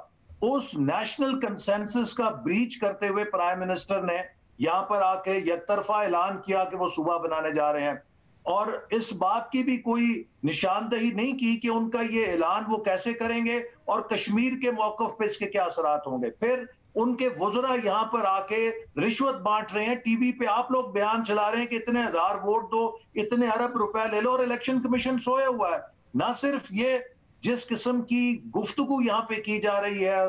उस नेशनल कंसेंसस का ब्रीच करते हुए प्राइम मिनिस्टर ने यहां पर आके यकतरफा ऐलान किया कि वो सूबा बनाने जा रहे हैं और इस बात की भी कोई निशानदही नहीं की कि उनका ये ऐलान वो कैसे करेंगे और कश्मीर के मौक़िफ़ पे इसके क्या असरात होंगे। फिर उनके वज़रा यहां पर आके रिश्वत बांट रहे हैं, टीवी पे आप लोग बयान चला रहे हैं कि इतने हजार वोट दो, इतने अरब रुपए ले लो, और इलेक्शन कमीशन सोया हुआ है। ना सिर्फ ये, जिस किस्म की गुफ्तगू यहाँ पे की जा रही है,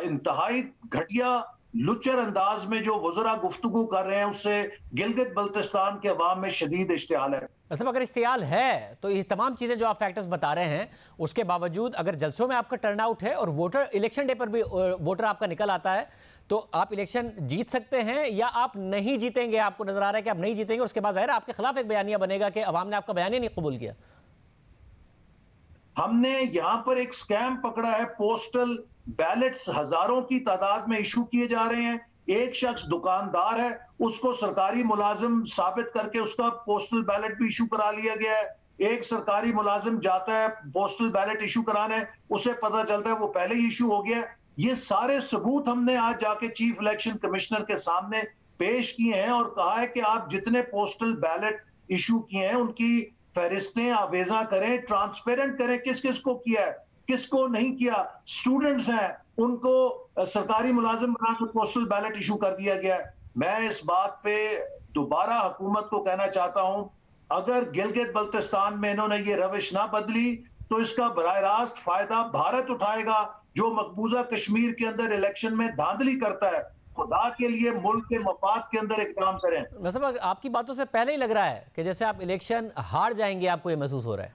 इंतहाई घटिया लुच्चर अंदाज में जो वज़रा गुफ्तगू कर रहे हैं, उससे गिलगित बल्तिस्तान के अवाम में शदीद इश्तियाल है। मतलब अगर इश्तियाल है तो ये तमाम चीज़ें जो आप फैक्टर्स बता रहे हैं, उसके बावजूद अगर जलसों में आपका टर्नआउट है और वोटर इलेक्शन डे पर भी वोटर आपका निकल आता है, तो आप इलेक्शन जीत सकते हैं या आप नहीं जीतेंगे? आपको नजर आ रहा है कि आप नहीं जीतेंगे, उसके बाद जाहिर है आपके खिलाफ एक बयानिया बनेगा कि अवाम ने आपका बयानिया नहीं कबूल किया। हमने यहां पर एक स्कैम पकड़ा है, पोस्टल बैलेट्स हजारों की तादाद में इशू किए जा रहे हैं। एक शख्स दुकानदार है, उसको सरकारी मुलाजिम साबित करके उसका पोस्टल बैलेट भी इशू करा लिया गया है। एक सरकारी मुलाजिम जाता है पोस्टल बैलेट इशू कराने, उसे पता चलता है वो पहले ही इशू हो गया। ये सारे सबूत हमने आज जाके चीफ इलेक्शन कमिश्नर के सामने पेश किए हैं और कहा है कि आप जितने पोस्टल बैलेट इशू किए हैं उनकी फहरिस्तें आवेजा करें, ट्रांसपेरेंट करें, किस किस को किया है, किसको नहीं किया। स्टूडेंट्स हैं, उनको सरकारी मुलाजिम बनाकर पोस्टल बैलेट इशू कर दिया गया है। मैं इस बात पे दोबारा हुकूमत को कहना चाहता हूं, अगर गिलगित बल्तिस्तान में इन्होंने ये रविश ना बदली तो इसका बराह रास्त फायदा भारत उठाएगा, जो मकबूजा कश्मीर के अंदर इलेक्शन में धांधली करता है। खुदा के लिए मुल्क के मफाद के अंदर इक़दाम करें। मतलब आपकी बातों से पहले ही लग रहा है कि जैसे आप इलेक्शन हार जाएंगे, आपको ये महसूस हो रहा है।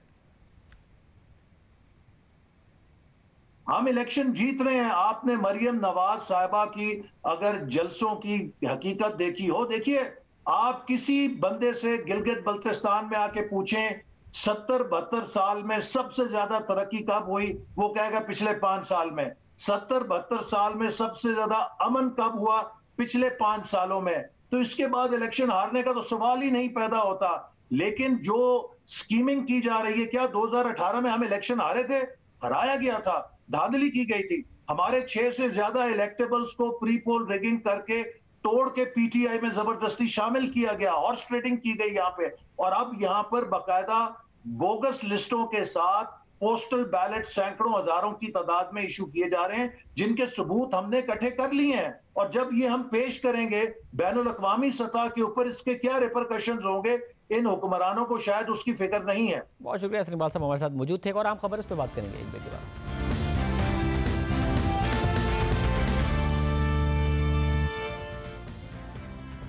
हम इलेक्शन जीत रहे हैं। आपने मरियम नवाज साहिबा की अगर जलसों की हकीकत देखी हो, देखिए आप किसी बंदे से गिलगित बल्तिस्तान में आके पूछें 70-72 साल में सबसे ज्यादा तरक्की कब हुई, वो कहेगा पिछले 5 साल में। 70-72 साल में सबसे ज्यादा अमन कब हुआ, पिछले 5 सालों में। तो इसके बाद इलेक्शन हारने का तो सवाल ही नहीं पैदा होता। लेकिन जो स्कीमिंग की जा रही है, क्या 2018 में हम इलेक्शन हारे थे? हराया गया था, धांधली की गई थी। हमारे 6 से ज्यादा इलेक्टेबल्स को प्री पोल रिगिंग करके तोड़ के पीटीआई में जबरदस्ती शामिल किया गया, हॉर्स ट्रेडिंग की गई यहाँ पे। और अब यहाँ पर बाकायदा बोगस लिस्टों के साथ पोस्टल बैलेट सैकड़ों हजारों की तादाद में इशू किए जा रहे हैं, जिनके सबूत हमने इकट्ठे कर लिए हैं। और जब ये हम पेश करेंगे बैनुल अक़वामी सतह के ऊपर, इसके क्या रिपरकशंस होंगे, इन हुक्मरानों को शायद उसकी फिक्र नहीं है। बहुत शुक्रिया इकबाल साहब हमारे साथ मौजूद थे। और आम खबर उस पर बात करेंगे एक ब्रेक के बाद।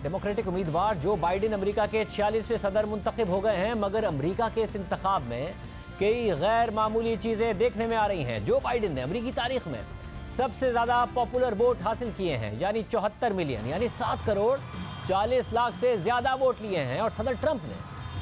डेमोक्रेटिक उम्मीदवार जो बाइडेन अमेरिका के 46वें सदर मुंतखब हो गए हैं, मगर अमेरिका के इस इंतखाब में कई गैर मामूली चीजें देखने में आ रही हैं। जो बाइडेन ने अमेरिकी तारीख में सबसे ज्यादा पॉपुलर वोट हासिल किए हैं, यानी 74 मिलियन, यानी 7 करोड़ 40 लाख से ज्यादा वोट लिए हैं। और सदर ट्रंप ने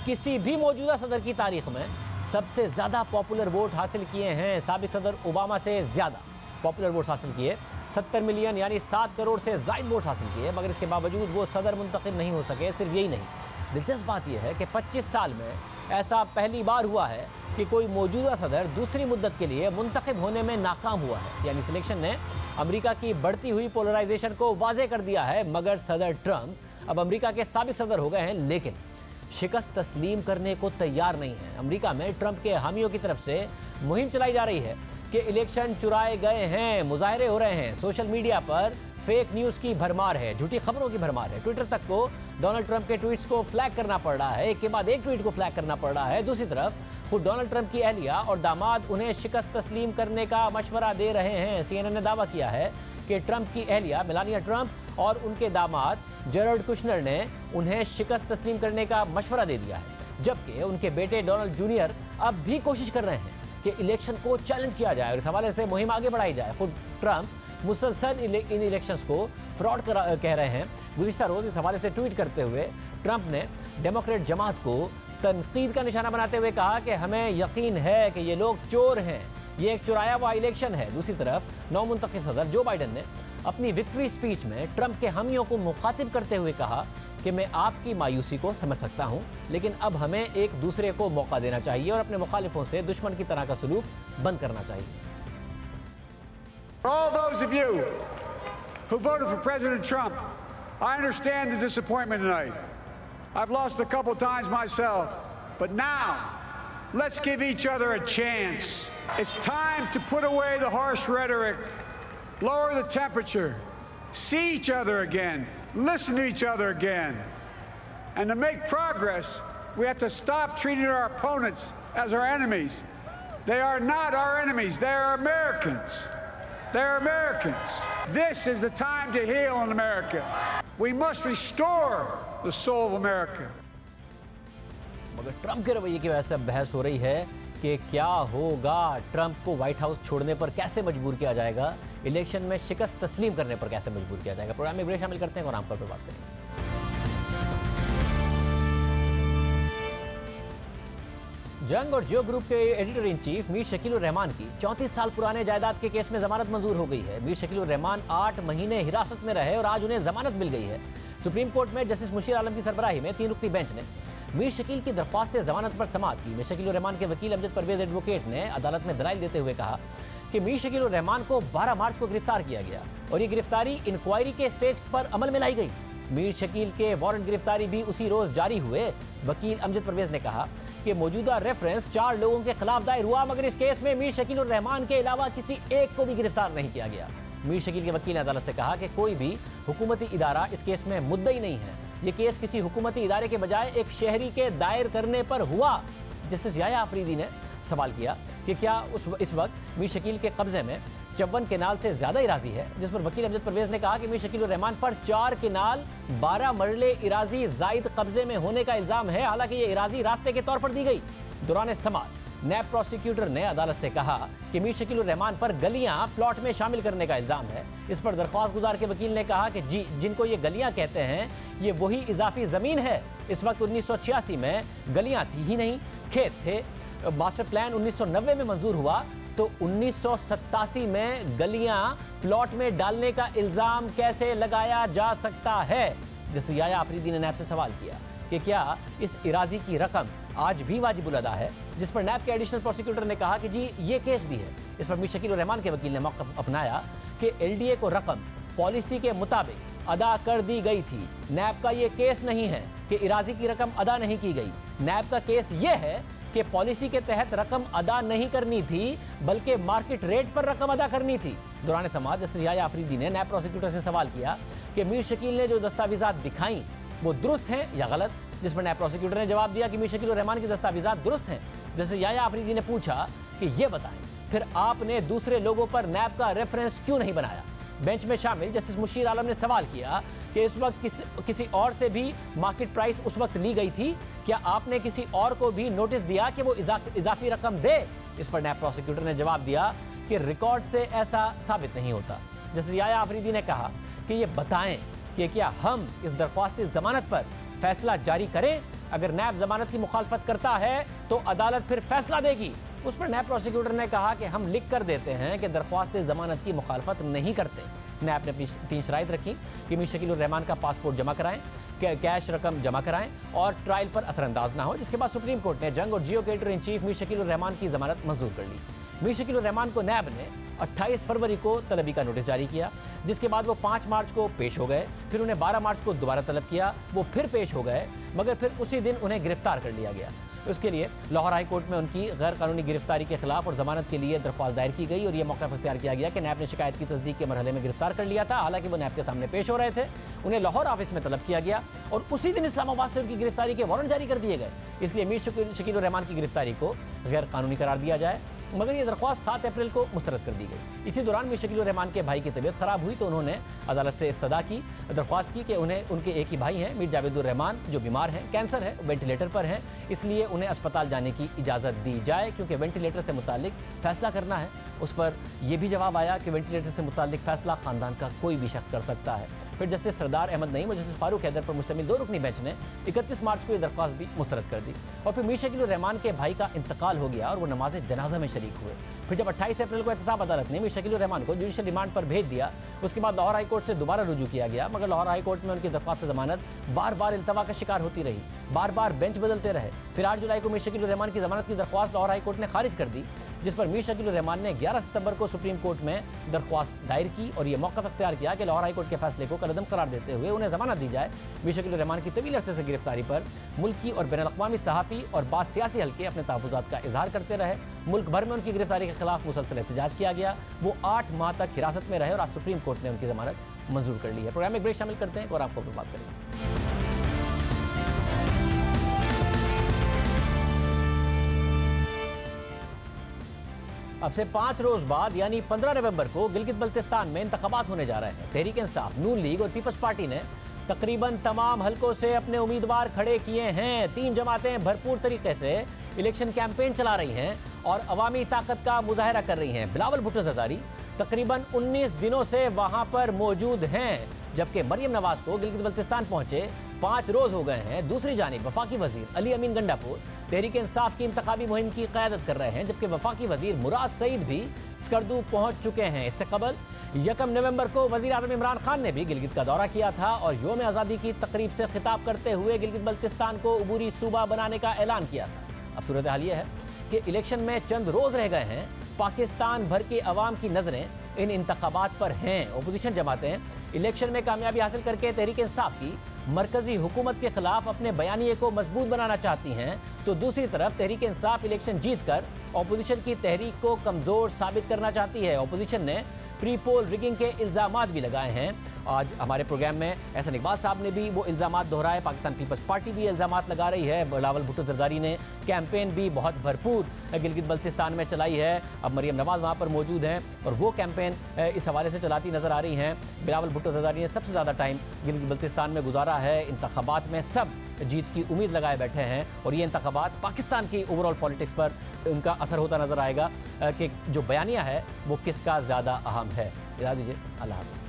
किसी भी मौजूदा सदर की तारीख में सबसे ज्यादा पॉपुलर वोट हासिल किए हैं। साबिक सदर ओबामा से ज्यादा पॉपुलर वोट हासिल किए, 70 मिलियन यानी 7 करोड़ से ज़ायद वोट हासिल किए, मगर इसके बावजूद वो सदर मुंतखब नहीं हो सके। सिर्फ यही नहीं, दिलचस्प बात यह है कि 25 साल में ऐसा पहली बार हुआ है कि कोई मौजूदा सदर दूसरी मुद्दत के लिए मुंतखब होने में नाकाम हुआ है। यानी सिलेक्शन ने अमेरिका की बढ़ती हुई पोलराइजेशन को वाज़ेह कर दिया है। मगर सदर ट्रंप अब अमेरिका के साबिक सदर हो गए हैं, लेकिन शिकस्त तस्लीम करने को तैयार नहीं है। अमेरिका में ट्रंप के हामियों की तरफ से मुहिम चलाई जा रही है कि इलेक्शन चुराए गए हैं, मुजाहरे हो रहे हैं। सोशल मीडिया पर फेक न्यूज़ की भरमार है, झूठी खबरों की भरमार है। ट्विटर तक को डोनाल्ड ट्रंप के ट्वीट्स को फ्लैग करना पड़ रहा है, एक के बाद एक ट्वीट को फ्लैग करना पड़ रहा है। दूसरी तरफ खुद डोनाल्ड ट्रंप की अहलिया और दामाद उन्हें शिकस्त तस्लीम करने का मशवरा दे रहे हैं। CNN ने दावा किया है कि ट्रंप की अहलिया मेलानिया ट्रंप और उनके दामाद जेरड कुशनर ने उन्हें शिकस्त तस्लीम करने का मशवरा दे दिया है, जबकि उनके बेटे डोनाल्ड जूनियर अब भी कोशिश कर रहे हैं कि इलेक्शन को चैलेंज किया जाए और इस हवाले से मुहिम आगे बढ़ाई जाए। खुद ट्रंप मुसलसल इन इलेक्शंस को फ्रॉड कह रहे हैं। गुज़िश्ता रोज़ इस हवाले से ट्वीट करते हुए ट्रंप ने डेमोक्रेट जमात को तनकीद का निशाना बनाते हुए कहा कि हमें यकीन है कि ये लोग चोर हैं, ये एक चुराया हुआ इलेक्शन है। दूसरी तरफ नौमुंतखब सदर जो बाइडेन ने अपनी विक्ट्री स्पीच में ट्रंप के हामियों को मुखातिब करते हुए कहा कि मैं आपकी मायूसी को समझ सकता हूं, लेकिन अब हमें एक दूसरे को मौका देना चाहिए और अपने मुखालिफों से दुश्मन की तरह का सलूक बंद करना चाहिए। For all those of you who voted for President Trump, I understand the disappointment tonight. I've lost a couple times myself, but now let's give each other a chance. It's time to put away the harsh rhetoric, lower the temperature, see each other again, listen to each other again. And to make progress, we have to stop treating our opponents as our enemies. They are not our enemies. They are Americans. They're Americans. This is the time to heal in America. We must restore the soul of America. मगर Trump के रवैये की वजह से बहस हो रही है कि क्या होगा, ट्रंप को व्हाइट हाउस छोड़ने पर कैसे मजबूर किया जाएगा, इलेक्शन में शिकस्त तस्लीम करने पर कैसे मजबूर किया जाएगा। प्रोग्राम में ब्रेक शामिल करते हैं और आमतौर पर बात करेंगे। जंग और जियो ग्रुप के editor in chief Mir Shakeel उर रहमान की 34 साल पुराने जायदाद के केस में जमानत मंजूर हो गई है। मीर शकील उर रहमान 8 महीने हिरासत में रहे और आज उन्हें जमानत मिल गई है। सुप्रीम कोर्ट में जस्टिस मुशीर आलम की सरबराही में 3 रुकनी बेंच ने मीर शकील की दरख्वास्त जमानत पर समाअत की। मीर शकील उर रहमान के वकील अमजद परवेज एडवोकेट ने अदालत में दलाइल देते हुए कहा कि मीर शकील उर रहमान को 12 मार्च को गिरफ्तार किया गया और ये गिरफ्तारी इंक्वायरी के स्टेज पर अमल में लाई गई। मीर शकील के वारंट गिरफ्तारी भी उसी रोज जारी हुए। वकील अमजद परवेज ने कहा कि मौजूदा रेफरेंस 4 लोगों के खिलाफ दायर हुआ, मगर इस केस में मीर शकील उर रहमान के अलावा किसी एक को भी गिरफ्तार नहीं किया गया। मीर शकील के वकील ने अदालत से कहा कि कोई भी हुकूमती इदारा इस केस में मुद्दई नहीं है। ये केस किसी हुकूमती इदारे के बजाय एक शहरी के दायर करने पर हुआ। जस्टिस याया आफरीदी ने सवाल किया कि क्या इस वक्त मीर शकील के कब्जे में 54 केनाल से ज्यादा इराजी है, जिस पर वकील अमजद परवेज ने कहा कि मीर शकील उर रहमान पर 4 केनाल 12 मरले इराजी जायद कब्जे में होने का इल्जाम है। हालांकि ये इराजी रास्ते के तौर पर दी गई। दौरान समाअत नैब प्रोसिक्यूटर ने अदालत से कहा कि मीर शकील उर रहमान पर गलियां प्लॉट में शामिल करने का इल्जाम है। इस पर दरख्वास्त गुजार के वकील ने कहा कि जी जिनको ये गलियां कहते हैं ये वही इजाफी जमीन है। इस वक्त 1986 में गलियां थी ही नहीं, खेत थे। मास्टर प्लान 1990 में मंजूर हुआ तो 1987 में गलियां प्लॉट में डालने का इल्जाम कैसे लगाया जा सकता है। जैसे याया आफरीदी ने नैब से सवाल किया कि क्या इस इराजी की रकम आज भी वाजिबुल अदा है, जिस पर नैब के एडिशनल प्रोसिक्यूटर ने कहा कि जी ये केस भी है। इस पर मीर शकील उर रहमान के वकील ने मौक़िफ़ अपनाया कि एलडीए को रकम पॉलिसी के मुताबिक अदा कर दी गई थी। नैब का ये केस नहीं है कि इराजी की रकम अदा नहीं की गई। नैब का केस ये है कि पॉलिसी के तहत रकम अदा नहीं करनी थी, बल्कि मार्केट रेट पर रकम अदा करनी थी। दौरान समाअत जस्टिस याया आफरीदी ने नैब प्रोसिक्यूटर से सवाल किया कि मीर शकील ने जो दस्तावेजात दिखाई वो दुरुस्त हैं या गलत, जिस पर नैब प्रोसिक्यूटर ने जवाब दिया कि मीर शकील उर रहमान की दस्तावेजात दुरुस्त हैं। जैसे याया आफरीदी ने पूछा कि ये बताएं फिर आपने दूसरे लोगों पर नैब का रेफरेंस क्यों नहीं बनाया। बेंच में शामिल जस्टिस मुशीर आलम ने सवाल किया कि इस वक्त किसी और से भी मार्केट प्राइस उस वक्त ली गई थी, क्या आपने किसी और को भी नोटिस दिया कि वो इजाफी रकम दे। इस पर नैब प्रोसिक्यूटर ने जवाब दिया कि रिकॉर्ड से ऐसा साबित नहीं होता। जस्टिस याया आफरीदी ने कहा कि ये बताएं कि क्या हम इस दरख्वास्त जमानत पर फैसला जारी करें। अगर नैब जमानत की मुखालफत करता है तो अदालत फिर फैसला देगी। उस पर नैब प्रोसिक्यूटर ने कहा कि हम लिख कर देते हैं कि दरख्वास्त जमानत की मुखालफत नहीं करते। नैब ने अपनी 3 शराइत रखी कि मीर शकील उर रहमान का पासपोर्ट जमा कराएं, कैश रकम जमा कराएं और ट्रायल पर असरअंदाज ना हो। जिसके बाद सुप्रीम कोर्ट ने जंग और जियो के editor in chief Mir Shakeel उर रहमान की जमानत मंजूर कर ली। मीर शकील उर रहमान को नैब ने 28 फरवरी को तलबी का नोटिस जारी किया, जिसके बाद वो 5 मार्च को पेश हो गए। फिर उन्हें 12 मार्च को दोबारा तलब किया, वो फिर पेश हो गए, मगर फिर उसी दिन उन्हें गिरफ्तार कर लिया गया। उसके लिए लाहौर हाई कोर्ट में उनकी गैर कानूनी गिरफ्तारी के खिलाफ और जमानत के लिए दरख्वास्त दायर की गई और यह मौका इख्तियार किया गया कि नैब ने शिकायत की तस्दीक के मरहले में गिरफ्तार कर लिया था। हालांकि वो नैब के सामने पेश हो रहे थे, उन्हें लाहौर ऑफिस में तलब किया गया और उसी दिन इस्लामाबाद से उनकी गिरफ्तारी के वारंट जारी कर दिए गए। इसलिए मीर शकील उर रहमान की गिरफ्तारी को गैर कानूनी करार दिया जाए, मगर ये दरख्वास्त 7 अप्रैल को मुस्तरद कर दी गई। इसी दौरान मीर शकील उर रहमान के भाई की तबीयत खराब हुई तो उन्होंने अदालत से इस्तदा की, दरख्वास्त की कि उन्हें उनके एक ही भाई हैं मीर जावेद उर रहमान जो बीमार हैं, कैंसर है, वेंटिलेटर पर हैं, इसलिए उन्हें अस्पताल जाने की इजाज़त दी जाए क्योंकि वेंटिलेटर से मुतालिक फैसला करना है। उस पर यह भी जवाब आया कि वेंटिलेटर से मुतालिक फैसला ख़ानदान का कोई भी शख्स कर सकता है। फिर जस्टिस सरदार अहमद नईम और जस्टिस फारूक हैदर पर मुश्तमिल 2 रुकनी बेंच ने 31 मार्च को यह दरख्वास्त भी मुस्तरद कर दी और फिर मीर शकील उर रहमान के भाई का इंतकाल हो गया और वो नमाज जनाजा में शरीक हुए। फिर जब 28 अप्रैल को एहतसाब अदालत ने मीर शकील उर रहमान को जुडिशल रिमांड पर भेज दिया, उसके बाद लाहौर हाई कोर्ट से दोबारा रुजू किया गया, मगर लाहौर हाई कोर्ट में उनकी दरख्वास्त जमानत बार बार इल्तवा का शिकार होती रही, बार बार बेंच बदलते रहे। फिर 8 जुलाई को मीर शकील उर रहमान की जमानत की दरख्वास्त लाहौर हाई कोर्ट ने खारिज कर दी, जिस पर मीर शकील उर रहमान ने 11 सितंबर को सुप्रीम कोर्ट में दरख्वास्त दायर की और यह मौका इख्तियार किया कि लाहौर हाई कोर्ट के फैसले को कलअदम करार देते हुए उन्हें जमानत दी जाए। मीर शकील उर रहमान की तवील अरसे से गिरफ्तारी पर मुल्की और बैनुल-अक़वामी सहाफ़ी और बाद सियासी हल्के अपने तहफ़्फ़ुज़ात का इजहार करते रहे। मुल्क भर में उनकी गिरफ्तारी के खिलाफ मुसलसल एहतजाज किया गया। वो 8 माह तक हिरासत में रहे और आज सुप्रीम कोर्ट ने उनकी जमानत मंजूर कर ली है। प्रोग्राम में एक ब्रेक शामिल करते हैं और आपको बात करेंगे। अब से 5 रोज बाद यानी 15 नवंबर को गिलगित बल्तिस्तान में इंतखाबात होने जा रहे हैं। तहरीक इंसाफ, नून लीग और पीपल्स पार्टी ने तकरीबन तमाम हलकों से अपने उम्मीदवार खड़े किए हैं। 3 जमातें भरपूर तरीके से इलेक्शन कैंपेन चला रही हैं और अवामी ताकत का मुजाहरा कर रही हैं। बिलावल भुट्टो जरदारी तकरीबन 19 दिनों से वहां पर मौजूद हैं, जबकि मरियम नवाज को गिलगित बल्तिस्तान पहुंचे 5 रोज हो गए हैं। दूसरी जानिब वफाकी वजीर अली अमीन गंडापुर तहरीक इंसाफ की इंतखाबी मुहिम की क़यादत कर रहे हैं, जबकि वफाकी वजीर मुराद सईद भी स्कर्दू पहुंच चुके हैं। इससे कबल 1 नवंबर को वजीर आज़म इमरान खान ने भी गिलगित का दौरा किया था और यौम आज़ादी की तकरीब से खिताब करते हुए गिलगित बल्तिस्तान को उबूरी सूबा बनाने का ऐलान किया था। अब सूरत हाल यह है कि इलेक्शन में चंद रोज रह गए हैं। पाकिस्तान भर की आवाम की नजरें इन इंतखाबात पर हैं। अपोजिशन जमातें इलेक्शन में कामयाबी हासिल करके तहरीक इंसाफ की मरकजी हुकूमत के खिलाफ अपने बयानिए को मजबूत बनाना चाहती हैं, तो दूसरी तरफ तहरीक इंसाफ इलेक्शन जीतकर अपोजिशन की तहरीक को कमजोर साबित करना चाहती है। अपोजिशन ने प्री पोल रिगिंग के इल्जामात भी लगाए हैं। आज हमारे प्रोग्राम में एहसन इकबाल साहब ने भी वो इल्जामात दोहराए। पाकिस्तान पीपल्स पार्टी भी इल्जामात लगा रही है। बिलावल भुट्टो जरदारी ने कैंपेन भी बहुत भरपूर गिलगित बल्तिस्तान में चलाई है। अब मरियम नवाज वहाँ पर मौजूद हैं और वो कैंपेन इस हवाले से चलाती नजर आ रही हैं। बिलावल भुट्टो जरदारी ने सबसे ज़्यादा टाइम गिलगित बल्तिस्तान में गुजारा है। इंतखाबात में सब जीत की उम्मीद लगाए बैठे हैं और ये इंतखाबात पाकिस्तान की ओवरऑल पॉलिटिक्स पर उनका असर होता नजर आएगा कि जो बयानिया है वो किसका ज़्यादा अहम है। इजाज़त दीजिए, अल्लाह हाफ़िज़।